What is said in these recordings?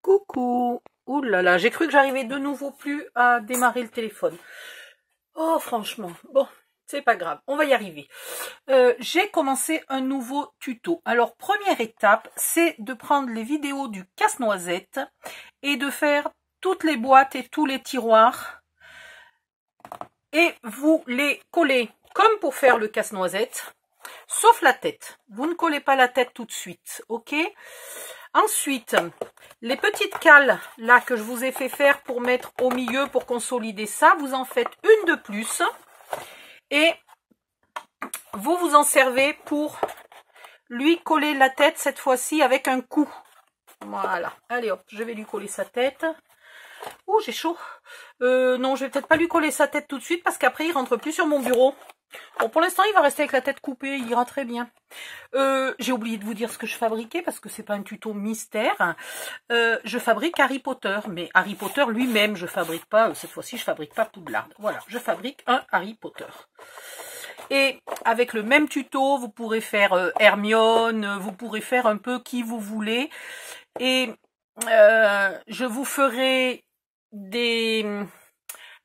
Coucou. Ouh là là, j'ai cru que j'arrivais de nouveau plus à démarrer le téléphone. Oh franchement, bon, c'est pas grave, on va y arriver. J'ai commencé un nouveau tuto. Alors première étape, c'est de prendre les vidéos du casse-noisette et de faire toutes les boîtes et tous les tiroirs. Et vous les collez comme pour faire le casse-noisette, sauf la tête. Vous ne collez pas la tête tout de suite, ok? Ensuite, les petites cales là que je vous ai fait faire pour mettre au milieu, pour consolider ça, vous en faites une de plus. Et vous vous en servez pour lui coller la tête cette fois-ci avec un coup. Voilà, allez hop, je vais lui coller sa tête. Oh, j'ai chaud. Non, je vais peut-être pas lui coller sa tête tout de suite parce qu'après il rentre plus sur mon bureau. Bon, pour l'instant il va rester avec la tête coupée, il ira très bien. J'ai oublié de vous dire ce que je fabriquais parce que c'est pas un tuto mystère. Je fabrique Harry Potter, mais Harry Potter lui-même, je fabrique pas, cette fois-ci je fabrique pas Poudlard. Voilà, je fabrique un Harry Potter. Et avec le même tuto, vous pourrez faire Hermione, vous pourrez faire un peu qui vous voulez. Et je vous ferai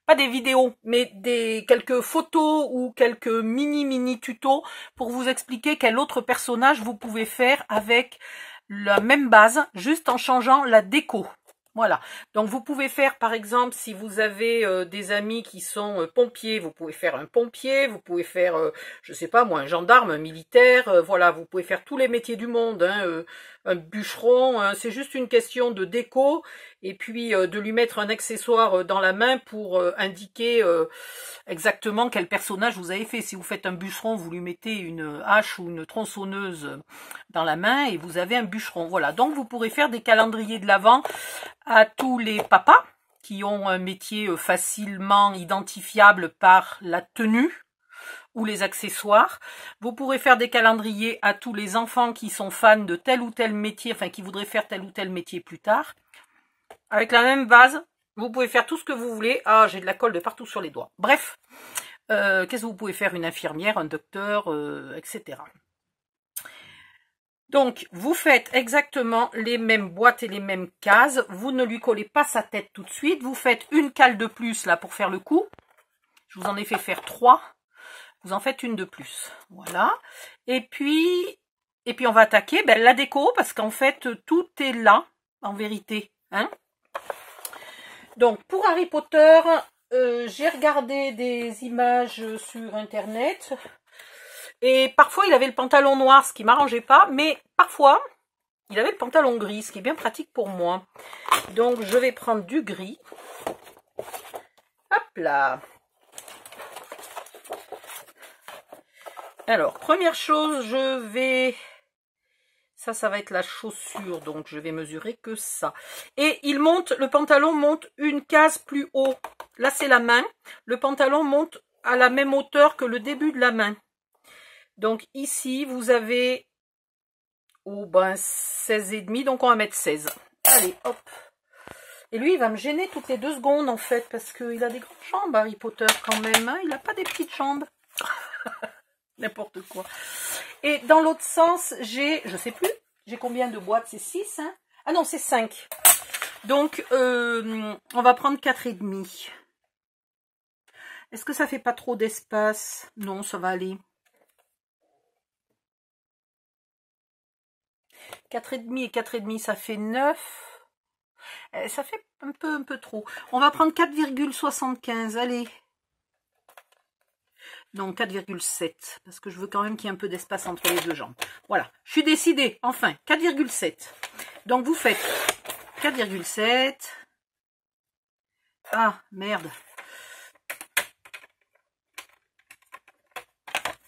pas des vidéos, mais quelques photos ou quelques mini tutos pour vous expliquer quel autre personnage vous pouvez faire avec la même base, juste en changeant la déco. Voilà, donc vous pouvez faire par exemple si vous avez des amis qui sont pompiers, vous pouvez faire un pompier, vous pouvez faire, je sais pas moi, un gendarme, un militaire, voilà, vous pouvez faire tous les métiers du monde, hein, un bûcheron, hein, c'est juste une question de déco et puis de lui mettre un accessoire dans la main pour indiquer exactement quel personnage vous avez fait. Si vous faites un bûcheron, vous lui mettez une hache ou une tronçonneuse dans la main et vous avez un bûcheron. Voilà, donc vous pourrez faire des calendriers de l'Avent à tous les papas qui ont un métier facilement identifiable par la tenue ou les accessoires. Vous pourrez faire des calendriers à tous les enfants qui sont fans de tel ou tel métier, enfin qui voudraient faire tel ou tel métier plus tard. Avec la même base, vous pouvez faire tout ce que vous voulez. Ah, j'ai de la colle de partout sur les doigts. Bref, qu'est-ce que vous pouvez faire? Une infirmière, un docteur, etc. Donc, vous faites exactement les mêmes boîtes et les mêmes cases. Vous ne lui collez pas sa tête tout de suite. Vous faites une cale de plus là pour faire le coup. Je vous en ai fait faire 3. Vous en faites une de plus. Voilà. Et puis on va attaquer la déco parce qu'en fait, tout est là, en vérité. Hein? Donc, pour Harry Potter, j'ai regardé des images sur Internet. Et parfois, il avait le pantalon noir, ce qui m'arrangeait pas. Mais parfois, il avait le pantalon gris, ce qui est bien pratique pour moi. Donc, je vais prendre du gris. Hop là. Alors, première chose, ça va être la chaussure, donc je vais mesurer que ça. Et le pantalon monte une case plus haut. Là, c'est la main. Le pantalon monte à la même hauteur que le début de la main. Donc ici, vous avez 16,5, donc on va mettre 16. Allez, hop. Et lui, il va me gêner toutes les 2 secondes, en fait, parce qu'il a des grandes jambes, Harry Potter, quand même. Hein, il n'a pas des petites jambes. N'importe quoi. Et dans l'autre sens, je sais plus, j'ai combien de boîtes? C'est 6, hein? Ah non, c'est 5. Donc, on va prendre 4,5. Est-ce que ça fait pas trop d'espace? Non, ça va aller. 4,5 et 4,5, ça fait 9. Ça fait un peu trop. On va prendre 4,75, allez. Non, 4,7, parce que je veux quand même qu'il y ait un peu d'espace entre les 2 jambes. Voilà, je suis décidée, enfin, 4,7. Donc, vous faites 4,7. Ah, merde.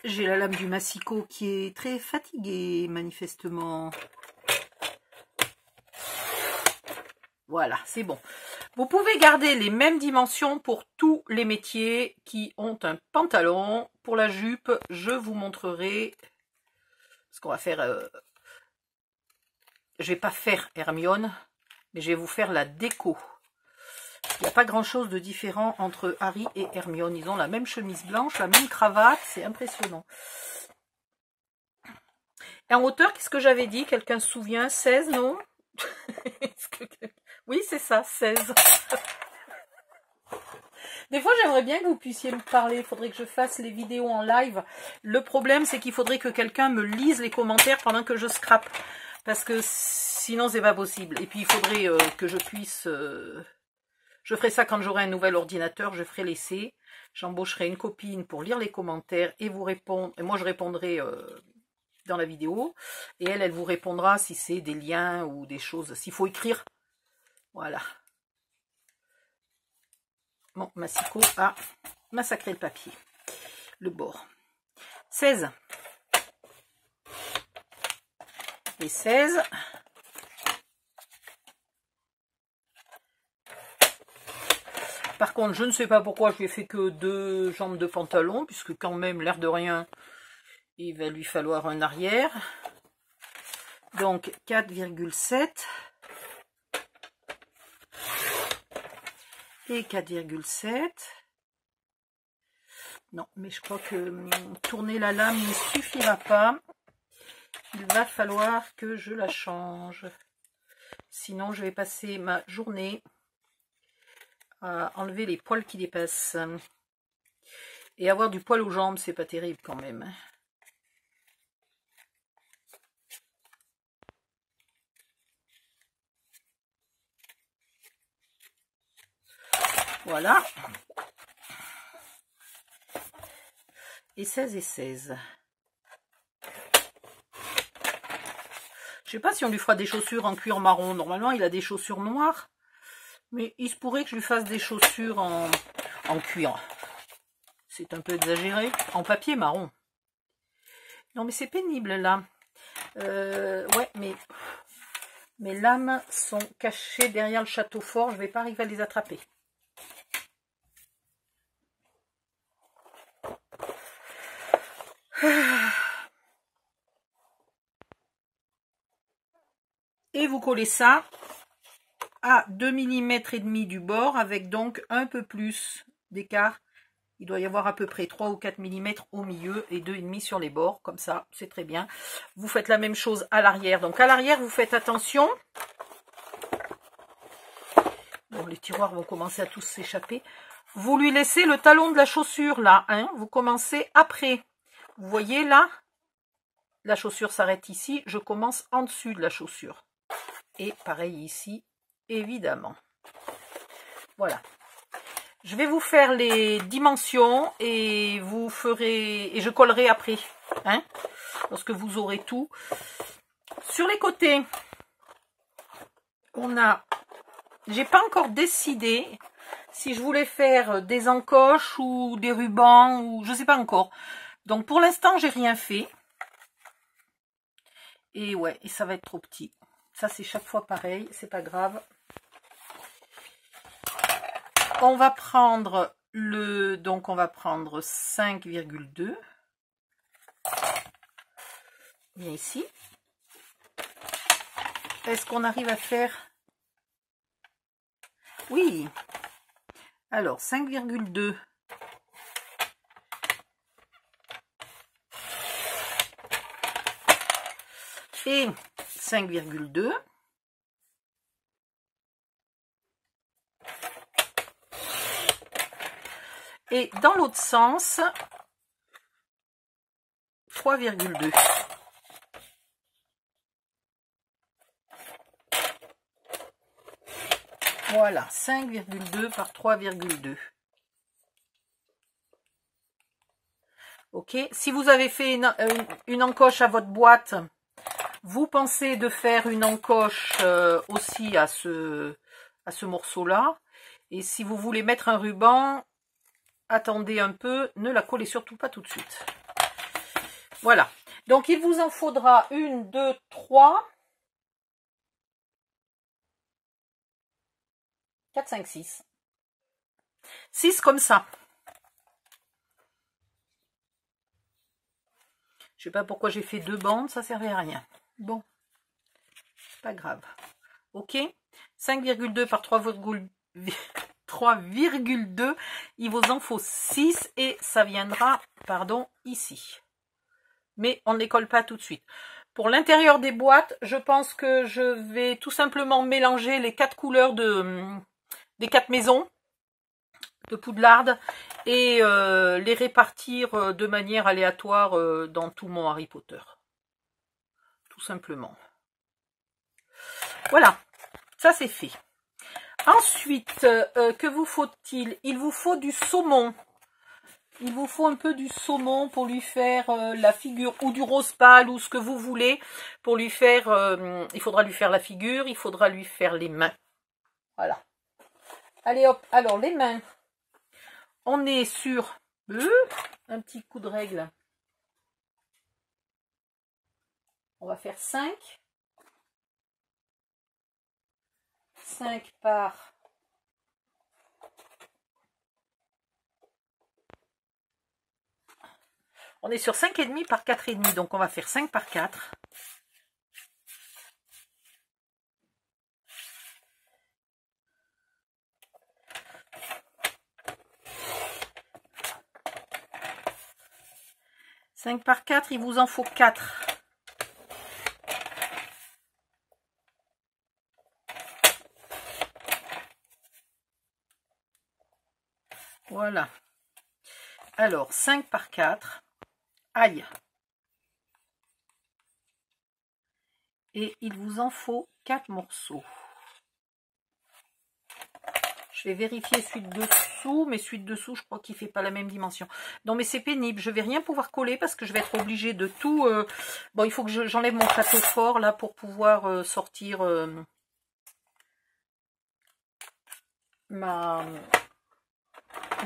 J'ai la lame du massicot qui est très fatiguée, manifestement. Voilà, c'est bon. Vous pouvez garder les mêmes dimensions pour tous les métiers qui ont un pantalon. Pour la jupe, je vous montrerai ce qu'on va faire. Je vais pas faire Hermione, mais je vais vous faire la déco. Il n'y a pas grand chose de différent entre Harry et Hermione. Ils ont la même chemise blanche, la même cravate, c'est impressionnant. Et en hauteur, qu'est-ce que j'avais dit? Quelqu'un se souvient? 16, non? Oui, c'est ça, 16. Des fois, j'aimerais bien que vous puissiez me parler. Il faudrait que je fasse les vidéos en live. Le problème, c'est qu'il faudrait que quelqu'un me lise les commentaires pendant que je scrape. Parce que sinon, c'est pas possible. Et puis, il faudrait que je puisse... Je ferai ça quand j'aurai un nouvel ordinateur. Je ferai l'essai. J'embaucherai une copine pour lire les commentaires et vous répondre. Et moi, je répondrai dans la vidéo. Et elle vous répondra si c'est des liens ou des choses. S'il faut écrire. Voilà. Bon, Massicot a massacré le papier, le bord. 16. Et 16. Par contre, je ne sais pas pourquoi je lui ai fait que 2 jambes de pantalon, puisque quand même, l'air de rien, il va lui falloir un arrière. Donc, 4,7. Et 4,7. Non, mais je crois que tourner la lame ne suffira pas. Il va falloir que je la change. Sinon, je vais passer ma journée à enlever les poils qui dépassent. Et avoir du poil aux jambes, c'est pas terrible quand même. Voilà. Et 16 et 16. Je sais pas si on lui fera des chaussures en cuir marron. Normalement, il a des chaussures noires. Mais il se pourrait que je lui fasse des chaussures en cuir. C'est un peu exagéré. En papier marron. Non, mais c'est pénible, là. Ouais, mais mes lames sont cachées derrière le château fort. Je ne vais pas arriver à les attraper. Et vous collez ça à 2 mm et demi du bord avec donc un peu plus d'écart. Il doit y avoir à peu près 3 ou 4 mm au milieu et 2,5 sur les bords, comme ça, c'est très bien. Vous faites la même chose à l'arrière. Donc à l'arrière, vous faites attention. Bon, les tiroirs vont commencer à tous s'échapper. Vous lui laissez le talon de la chaussure là, hein. Vous commencez après. Vous voyez là, la chaussure s'arrête ici. Je commence en dessus de la chaussure. Et pareil ici, évidemment. Voilà. Je vais vous faire les dimensions et vous ferez et je collerai après, hein, lorsque vous aurez tout. Sur les côtés, on a, j'ai pas encore décidé si je voulais faire des encoches ou des rubans ou je sais pas encore. Donc pour l'instant, j'ai rien fait. Et ouais, et ça va être trop petit. Ça c'est chaque fois pareil, c'est pas grave. On va prendre donc on va prendre 5,2. Bien ici. Est-ce qu'on arrive à faire? Oui. Alors 5,2. Et 5,2. Et dans l'autre sens, 3,2. Voilà, 5,2 par 3,2. Ok, si vous avez fait une encoche à votre boîte, vous pensez de faire une encoche aussi à ce morceau-là. Et si vous voulez mettre un ruban, attendez un peu, ne la collez surtout pas tout de suite. Voilà. Donc, il vous en faudra 1, 2, 3, 4, 5, 6. 6 comme ça. Je sais pas pourquoi j'ai fait 2 bandes, ça servait à rien. Bon, pas grave. Ok, 5,2 par 3,2, il vous en faut 6 et ça viendra, pardon, ici. Mais on ne les colle pas tout de suite. Pour l'intérieur des boîtes, je pense que je vais tout simplement mélanger les 4 couleurs des 4 maisons de Poudlard et les répartir de manière aléatoire dans tout mon Harry Potter. Tout simplement. Voilà, ça c'est fait. Ensuite, que vous faut-il? Il vous faut du saumon. Il vous faut un peu du saumon pour lui faire la figure, ou du rose pâle, ou ce que vous voulez, pour lui faire, il faudra lui faire la figure, il faudra lui faire les mains. Voilà. Allez hop, alors les mains, on est sur un petit coup de règle. On va faire 5. 5 par... On est sur 5,5 par 4,5, donc on va faire 5 par 4. « 5 par 4, il vous en faut 4. Voilà. Alors, 5 par 4. Aïe. Et il vous en faut 4 morceaux. Je vais vérifier celui de dessous, mais celui de dessous, je crois qu'il ne fait pas la même dimension. Non, mais c'est pénible. Je ne vais rien pouvoir coller parce que je vais être obligée de tout... Bon, il faut que j'enlève mon château fort là pour pouvoir sortir ma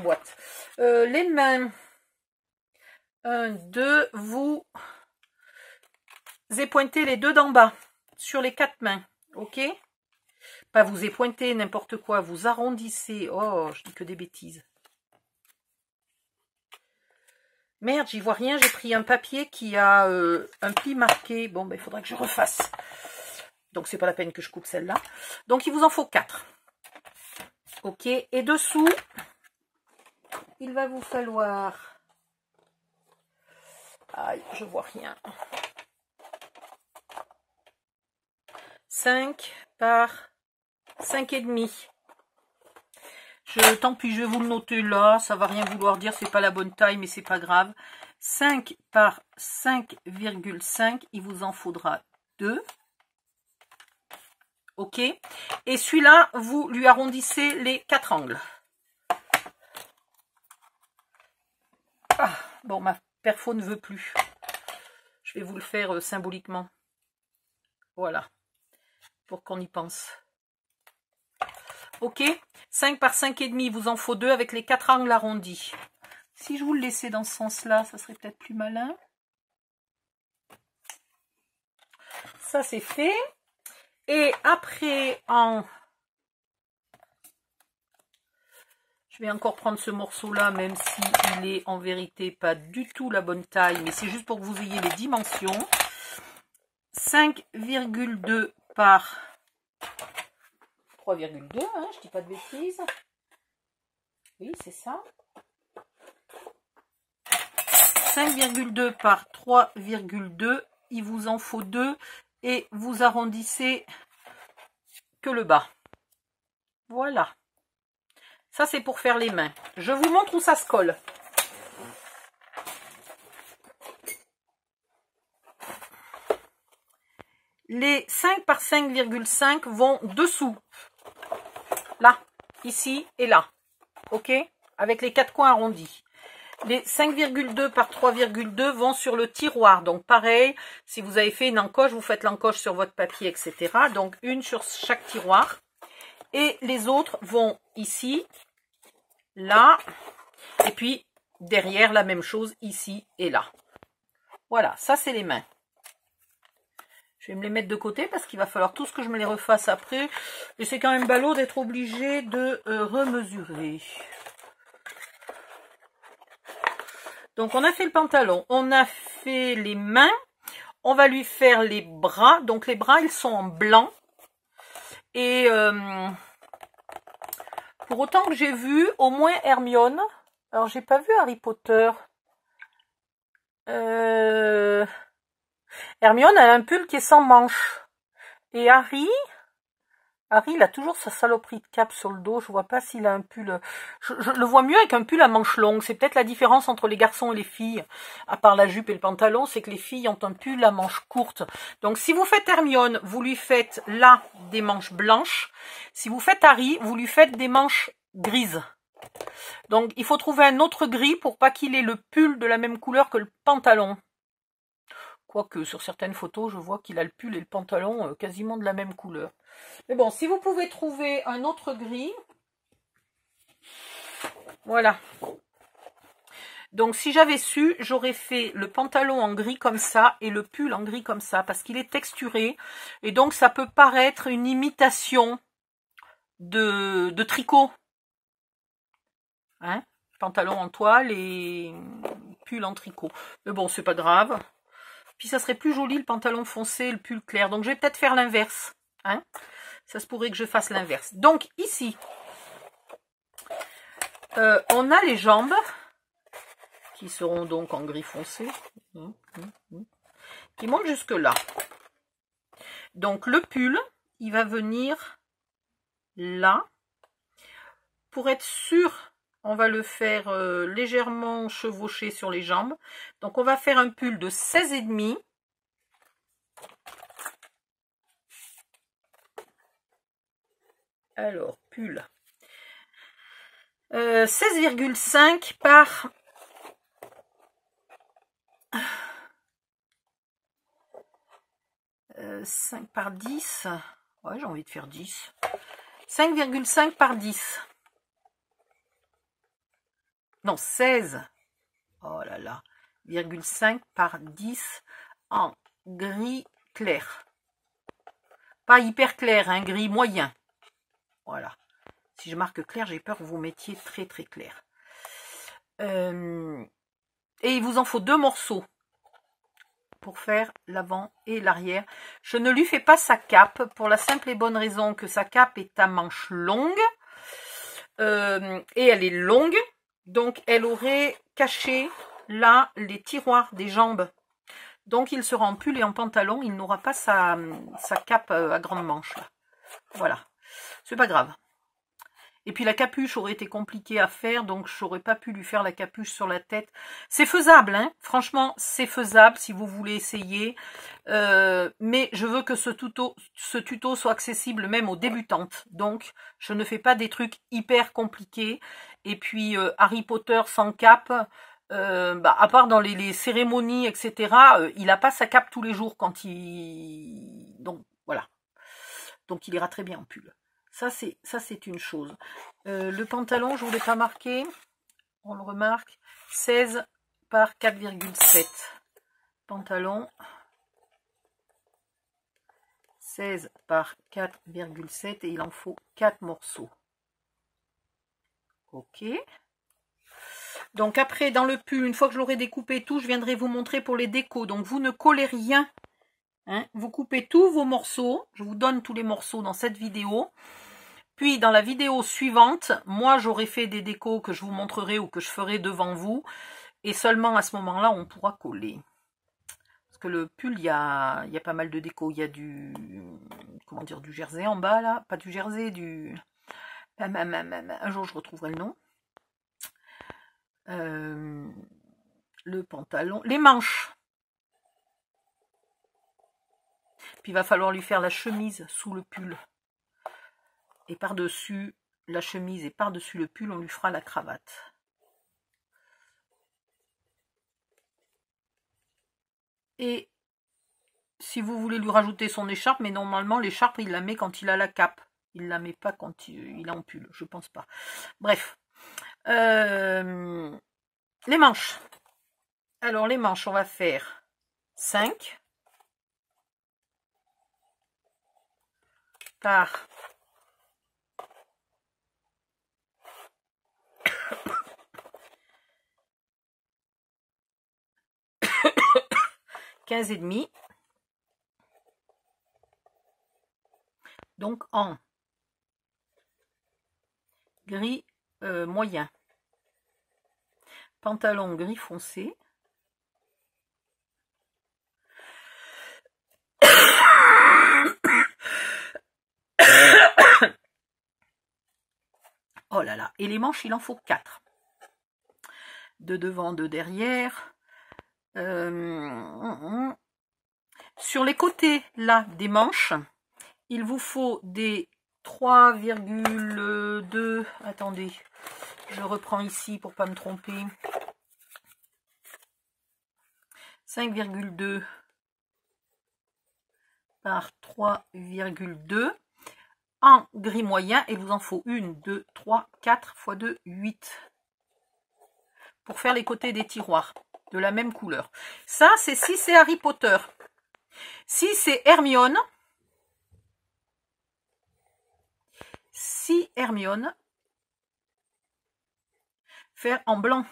boîte. Les mains. 1, 2, vous épointez les deux d'en bas sur les 4 mains, ok? Pas vous épointez n'importe quoi, vous arrondissez. Oh, je dis que des bêtises. Merde, j'y vois rien, j'ai pris un papier qui a un pli marqué. Bon, ben, il faudra que je refasse. Donc, c'est pas la peine que je coupe celle-là. Donc, il vous en faut 4. Ok, et dessous, il va vous falloir... Aïe, je vois rien. 5 par 5,5. Tant pis, je vais vous le noter là. Ça va rien vouloir dire, c'est pas la bonne taille, mais c'est pas grave. 5 par 5,5. Il vous en faudra 2. Ok. Et celui-là, vous lui arrondissez les 4 angles. Ah, bon, ma perfo ne veut plus. Je vais vous le faire symboliquement. Voilà. Pour qu'on y pense. Ok. 5 par 5,5, il vous en faut 2 avec les 4 angles arrondis. Si je vous le laissais dans ce sens-là, ça serait peut-être plus malin. Ça, c'est fait. Et après, je vais encore prendre ce morceau-là, même s'il est en vérité pas du tout la bonne taille, mais c'est juste pour que vous ayez les dimensions. 5,2 par 3,2, hein, je dis pas de bêtises. Oui, c'est ça. 5,2 par 3,2, il vous en faut 2 et vous arrondissez que le bas. Voilà. Ça, c'est pour faire les mains. Je vous montre où ça se colle. Les 5 par 5,5 vont dessous. Là, ici et là. Ok? Avec les 4 coins arrondis. Les 5,2 par 3,2 vont sur le tiroir. Donc, pareil, si vous avez fait une encoche, vous faites l'encoche sur votre papier, etc. Donc, une sur chaque tiroir. Et les autres vont ici, là, et puis derrière, la même chose, ici et là. Voilà, ça, c'est les mains. Je vais me les mettre de côté parce qu'il va falloir tout ce que je me les refasse après. Et c'est quand même ballot d'être obligé de remesurer. Donc, on a fait le pantalon, on a fait les mains, on va lui faire les bras. Donc, les bras, ils sont en blanc. Et pour autant que j'ai vu, au moins Hermione. Alors, j'ai pas vu Harry Potter. Hermione, elle a un pull qui est sans manches. Et Harry, il a toujours sa saloperie de cape sur le dos. Je vois pas s'il a un pull. Je le vois mieux avec un pull à manches longues. C'est peut-être la différence entre les garçons et les filles. À part la jupe et le pantalon, c'est que les filles ont un pull à manches courtes. Donc si vous faites Hermione, vous lui faites là des manches blanches. Si vous faites Harry, vous lui faites des manches grises. Donc il faut trouver un autre gris pour pas qu'il ait le pull de la même couleur que le pantalon. Quoique sur certaines photos, je vois qu'il a le pull et le pantalon quasiment de la même couleur. Mais bon, si vous pouvez trouver un autre gris, voilà. Donc si j'avais su, j'aurais fait le pantalon en gris comme ça et le pull en gris comme ça, parce qu'il est texturé. Et donc ça peut paraître une imitation de tricot. Hein? Pantalon en toile et pull en tricot. Mais bon, c'est pas grave. Puis ça serait plus joli le pantalon foncé et le pull clair. Donc je vais peut-être faire l'inverse. Hein? Ça se pourrait que je fasse l'inverse. Donc ici, on a les jambes qui seront donc en gris foncé. Qui montent jusque là. Donc le pull, il va venir là. Pour être sûr, on va le faire légèrement chevaucher sur les jambes. Donc on va faire un pull de 16,5. Alors, pull. 16,5 par 5 par 10. Ouais, j'ai envie de faire 10. 5,5 par 10. Non, 16. Oh là là. 0,5 par 10 en gris clair. Pas hyper clair, hein, gris moyen. Voilà. Si je marque clair, j'ai peur que vous mettiez très très clair. Et il vous en faut 2 morceaux pour faire l'avant et l'arrière. Je ne lui fais pas sa cape pour la simple et bonne raison que sa cape est à manches longues. Et elle est longue. Donc elle aurait caché là les tiroirs des jambes. Donc il sera en pull et en pantalon. Il n'aura pas sa cape à grande manche. Là. Voilà. C'est pas grave. Et puis la capuche aurait été compliquée à faire, donc je n'aurais pas pu lui faire la capuche sur la tête. C'est faisable, hein. Franchement, c'est faisable si vous voulez essayer. Mais je veux que ce tuto soit accessible même aux débutantes. Donc, je ne fais pas des trucs hyper compliqués. Et puis, Harry Potter sans cape, à part dans les cérémonies, etc., il n'a pas sa cape tous les jours quand il... Donc, voilà. Donc, il ira très bien en pull. Ça, c'est une chose. Le pantalon, je ne vous l'ai pas marqué. On le remarque. 16 par 4,7. Pantalon. 16 par 4,7. Et il en faut 4 morceaux. Ok. Donc après, dans le pull, une fois que je l'aurai découpé tout, je viendrai vous montrer pour les décos. Donc vous ne collez rien. Hein, vous coupez tous vos morceaux. Je vous donne tous les morceaux dans cette vidéo. Puis dans la vidéo suivante, moi j'aurai fait des décos que je vous montrerai ou que je ferai devant vous. Et seulement à ce moment-là, on pourra coller. Parce que le pull, il y a pas mal de décos. Il y a du... Comment dire, du jersey en bas là. Pas du jersey, du... Un jour je retrouverai le nom. Le pantalon. Les manches. Puis il va falloir lui faire la chemise sous le pull. Et par-dessus la chemise et par-dessus le pull, on lui fera la cravate. Et si vous voulez lui rajouter son écharpe, mais normalement l'écharpe, il la met quand il a la cape. Il ne la met pas quand il est en pull, je pense pas. Bref. Les manches. Alors les manches, on va faire 5 par 15,5. Donc en gris moyen. Pantalon gris foncé. Oh là là. Et les manches, il en faut 4. 2 devant, 2 derrière. Sur les côtés, là, des manches, il vous faut des 3,2. Attendez, je reprends ici pour pas me tromper. 5,2 par 3,2 en gris moyen, et vous en faut 1, 2, 3, 4 x 2, 8 pour faire les côtés des tiroirs de la même couleur. Ça, c'est si c'est Harry Potter. Si c'est Hermione, faire en blanc.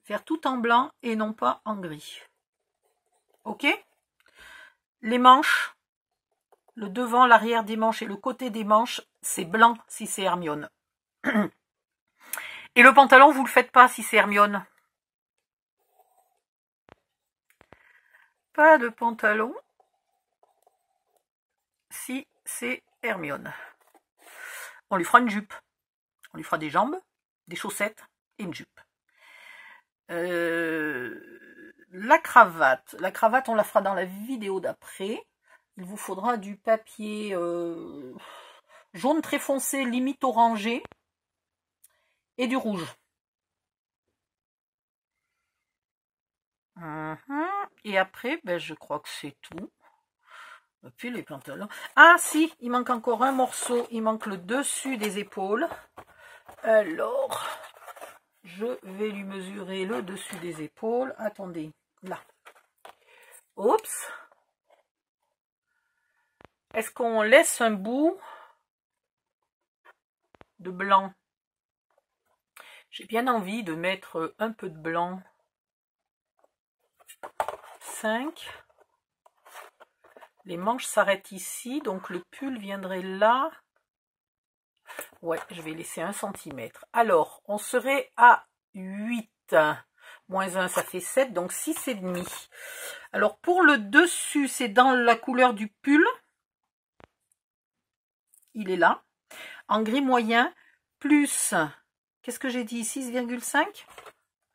Faire tout en blanc et non pas en gris. Ok? Les manches, le devant, l'arrière des manches et le côté des manches, c'est blanc si c'est Hermione. Et le pantalon, vous le faites pas si c'est Hermione. Pas de pantalon si c'est Hermione. On lui fera une jupe. On lui fera des jambes, des chaussettes et une jupe. La cravate, on la fera dans la vidéo d'après. Il vous faudra du papier jaune très foncé, limite orangé, et du rouge. Et après, ben, je crois que c'est tout. Et puis les pantalons. Ah si, il manque encore un morceau. Il manque le dessus des épaules. Alors, je vais lui mesurer le dessus des épaules. Attendez, là. Oups. Est-ce qu'on laisse un bout de blanc? J'ai bien envie de mettre un peu de blanc. 5. Les manches s'arrêtent ici, donc le pull viendrait là. Ouais, je vais laisser 1 cm. Alors, on serait à 8. Moins 1, ça fait 7, donc 6,5. Alors, pour le dessus, c'est dans la couleur du pull. Il est là. En gris moyen, plus, qu'est-ce que j'ai dit? 6,5.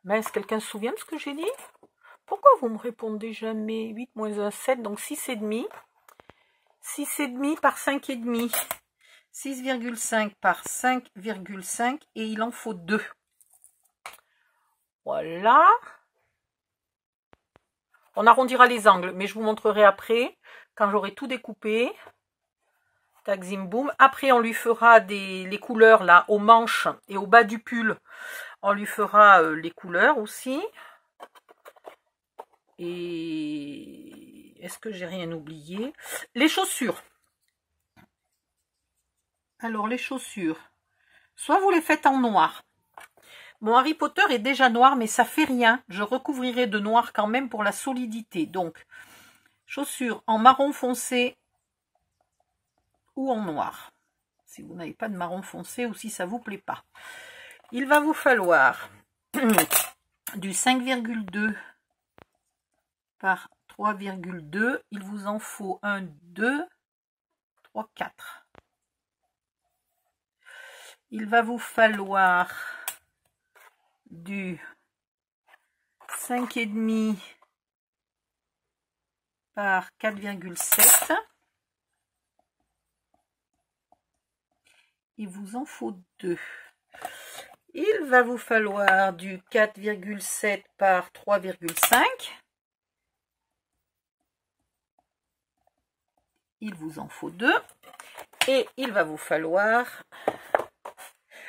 Mais est-ce que quelqu'un se souvient de ce que j'ai dit? Pourquoi vous me répondez jamais? 8 moins 1, 7, donc 6,5. 6,5 par 5,5. 6,5 par 5,5 et il en faut 2. Voilà. On arrondira les angles, mais je vous montrerai après, quand j'aurai tout découpé. Tac, zim, boum. Après, on lui fera les couleurs là, aux manches et au bas du pull. On lui fera les couleurs aussi. Et est-ce que j'ai rien oublié? Les chaussures. Alors, les chaussures. Soit vous les faites en noir. Mon Harry Potter est déjà noir, mais ça fait rien. Je recouvrirai de noir quand même pour la solidité. Donc, chaussures en marron foncé ou en noir. Si vous n'avez pas de marron foncé ou si ça ne vous plaît pas. Il va vous falloir du 5,2 par 3,2. Il vous en faut 1, 2, 3, 4. Il va vous falloir du 5,5 par 4,7. Il vous en faut 2. Il va vous falloir du 4,7 par 3,5. Il vous en faut 2. Et il va vous falloir...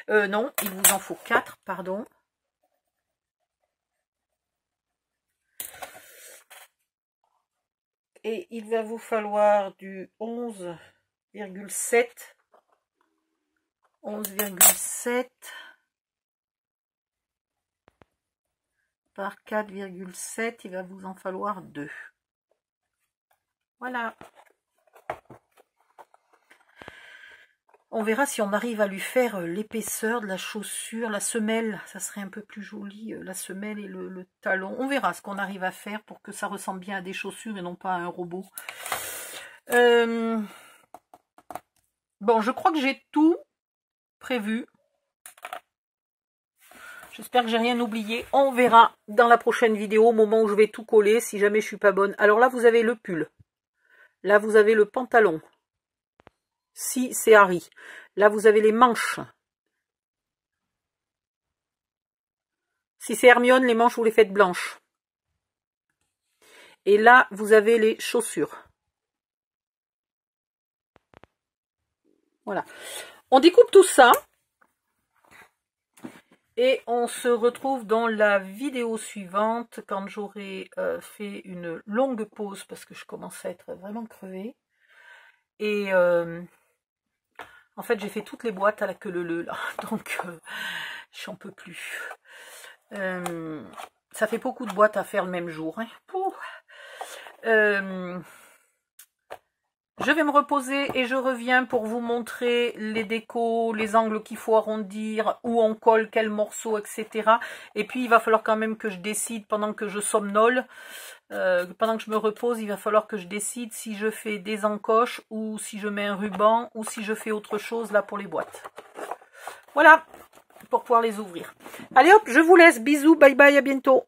non, il vous en faut 4, pardon. Et il va vous falloir du 11,7. 11,7 par 4,7. Il va vous en falloir 2. Voilà. On verra si on arrive à lui faire l'épaisseur de la chaussure, la semelle, ça serait un peu plus joli, la semelle et le talon. On verra ce qu'on arrive à faire pour que ça ressemble bien à des chaussures et non pas à un robot. Bon, je crois que j'ai tout prévu. J'espère que j'ai rien oublié. On verra dans la prochaine vidéo, au moment où je vais tout coller, si jamais je suis pas bonne. Alors là, vous avez le pull. Là, vous avez le pantalon. Si c'est Harry. Là, vous avez les manches. Si c'est Hermione, les manches, vous les faites blanches. Et là, vous avez les chaussures. Voilà. On découpe tout ça. Et on se retrouve dans la vidéo suivante, quand j'aurai fait une longue pause, parce que je commence à être vraiment crevée. Et en fait, j'ai fait toutes les boîtes à la queue leu là, donc j'en peux plus. Ça fait beaucoup de boîtes à faire le même jour. Hein. Je vais me reposer et je reviens pour vous montrer les décos, les angles qu'il faut arrondir, où on colle, quel morceau, etc. Et puis, il va falloir quand même que je décide pendant que je somnole, pendant que je me repose, il va falloir que je décide si je fais des encoches ou si je mets un ruban ou si je fais autre chose là pour les boîtes. Voilà, pour pouvoir les ouvrir. Allez hop, je vous laisse. Bisous, bye bye, à bientôt.